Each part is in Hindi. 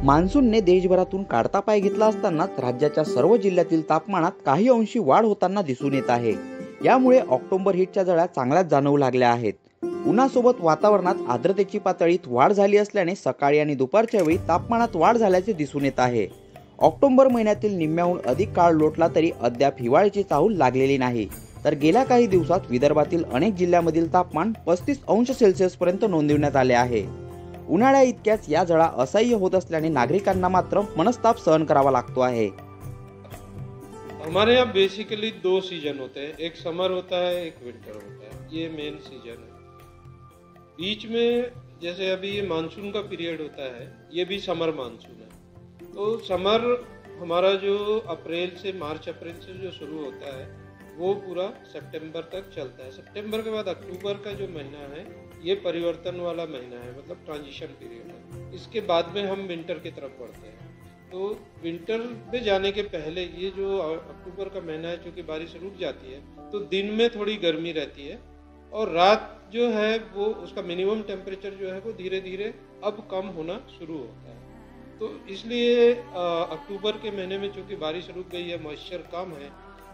मान्सूनने देशभरातून काढता पाय घेतला असतानाच राज्याच्या सर्व जिल्ह्यातील तापमानात काही अंशी वाढ होताना दिसून येत आहे। यामुळे ऑक्टोबर हीटच्या झळा चांगल्याच जाणवू लागल्या आहेत। उन्हासोबत वातावरणात आर्द्रतेची पातळीत वाढ झाली असल्याने सकाळी आणि दुपारच्या वेळी तापमानात वाढ झाल्याचे दिसून येत आहे। ऑक्टोबर महिन्यातील निम्म्याहून अधिक काळ लोटला तरी अद्याप हिवाळ्याची चाहूल लागलेली नाही। तर गेल्या काही दिवसात विदर्भातील अनेक जिल्ह्यांमधील तापमान 35 अंश सेल्सिअस पर्यंत नोंदवण्यात आले आहे। उन्हाळ्या इतक्याच या झळा असह्य होत असल्याने नागरिकांना मात्र मनस्ताप सहन करावा लागतो आहे। हमारे यहाँ बेसिकली दो सीजन होते हैं, एक समर होता है, एक विंटर होता है। ये मेन सीजन है। बीच में जैसे अभी ये मानसून का पीरियड होता है, ये भी समर मानसून है। तो समर हमारा जो अप्रैल से मार्च अप्रैल से जो शुरू होता है वो पूरा सितंबर तक चलता है। सितंबर के बाद अक्टूबर का जो महीना है ये परिवर्तन वाला महीना है, मतलब ट्रांजिशन पीरियड है। इसके बाद में हम विंटर की तरफ बढ़ते हैं। तो विंटर में जाने के पहले ये जो अक्टूबर का महीना है, चूँकि बारिश रुक जाती है तो दिन में थोड़ी गर्मी रहती है और रात जो है वो उसका मिनिमम टेम्परेचर जो है वो धीरे धीरे अब कम होना शुरू होता है। तो इसलिए अक्टूबर के महीने में चूँकि बारिश रुक गई है, मॉइस्चर कम है,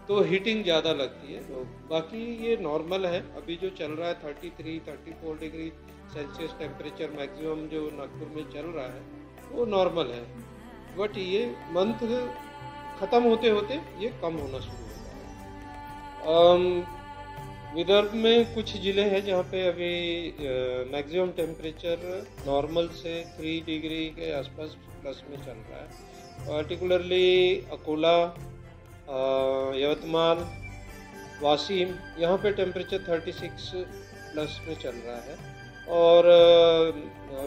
तो हीटिंग ज़्यादा लगती है। तो बाकी ये नॉर्मल है। अभी जो चल रहा है 33-34 डिग्री सेल्सियस टेम्परेचर मैक्सिमम जो नागपुर में चल रहा है वो नॉर्मल है। बट ये मंथ ख़त्म होते होते ये कम होना शुरू होता है। विदर्भ में कुछ ज़िले हैं जहाँ पे अभी मैक्सिमम टेम्परेचर नॉर्मल से 3 डिग्री के आसपास प्लस में चल रहा है। पर्टिकुलरली अकोला, यवतमाल, वासीम, यहाँ पे टेम्परेचर 36 प्लस में चल रहा है और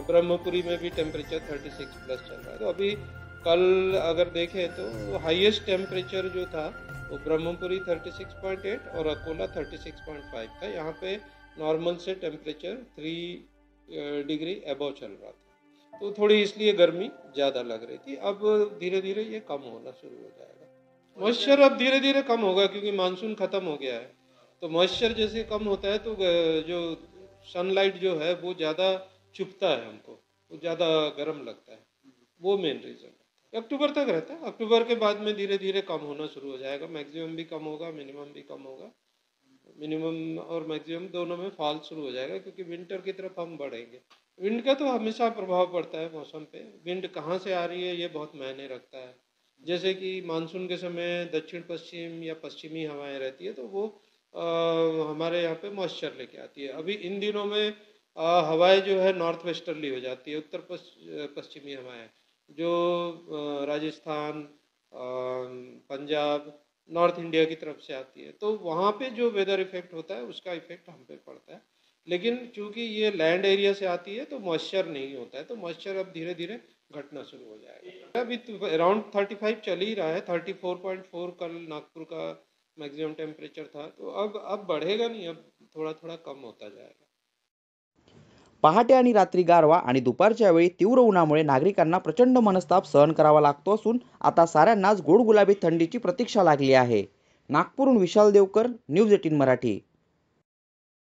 ब्रह्मपुरी में भी टेम्परेचर 36 प्लस चल रहा है। तो अभी कल अगर देखें तो हाईएस्ट टेम्परेचर जो था वो ब्रह्मपुरी 36.8 और अकोला 36.5 था। यहाँ पे नॉर्मल से टेम्परेचर 3 डिग्री अबव चल रहा था। तो थोड़ी इसलिए गर्मी ज़्यादा लग रही थी। अब धीरे धीरे ये कम होना शुरू हो जाएगा। मॉइस्चर अब धीरे धीरे कम होगा क्योंकि मानसून ख़त्म हो गया है। तो मॉइस्चर जैसे कम होता है तो जो सनलाइट जो है वो ज़्यादा चुभता है हमको, वो ज़्यादा गर्म लगता है। वो मेन रीज़न है। अक्टूबर तक रहता है। अक्टूबर के बाद में धीरे धीरे कम होना शुरू हो जाएगा। मैक्सिमम भी कम होगा, मिनिमम भी कम होगा। मिनिमम और मैक्सिमम दोनों में फॉल शुरू हो जाएगा क्योंकि विंटर की तरफ हम बढ़ेंगे। विंड का तो हमेशा प्रभाव पड़ता है मौसम पे। विंड कहाँ से आ रही है ये बहुत मायने रखता है। जैसे कि मानसून के समय दक्षिण पश्चिम या पश्चिमी हवाएं रहती है तो वो हमारे यहाँ पे मॉइस्चर लेके आती है। अभी इन दिनों में हवाएं जो है नॉर्थ वेस्टर्ली हो जाती है, उत्तर पश्चिमी हवाएं जो राजस्थान, पंजाब, नॉर्थ इंडिया की तरफ से आती है। तो वहाँ पे जो वेदर इफेक्ट होता है उसका इफेक्ट हम पे पड़ता है। लेकिन चूंकि ये लैंड एरिया से आती है तो मॉइस्चर नहीं होता है। तो मॉइस्चर अब धीरे धीरे घटना शुरू हो जाएगा। अभी तो अराउंड 35 चल ही रहा है। 34.4 कल नागपुर का मैक्सिमम टेम्परेचर था। तो अब बढ़ेगा नहीं, अब थोड़ा थोड़ा कम होता जाएगा। पहाटे आणि रात्री गारवा आणि दुपारच्या वेळी तीव्र उन्हामुळे नागरिकांना प्रचंड मनस्ताप सहन करावा लागतो असून आता साऱ्यांनाच गोड गुलाबी थंडीची प्रतीक्षा लागली आहे। नागपूरहून विशाल देवकर, न्यूज 18 मराठी।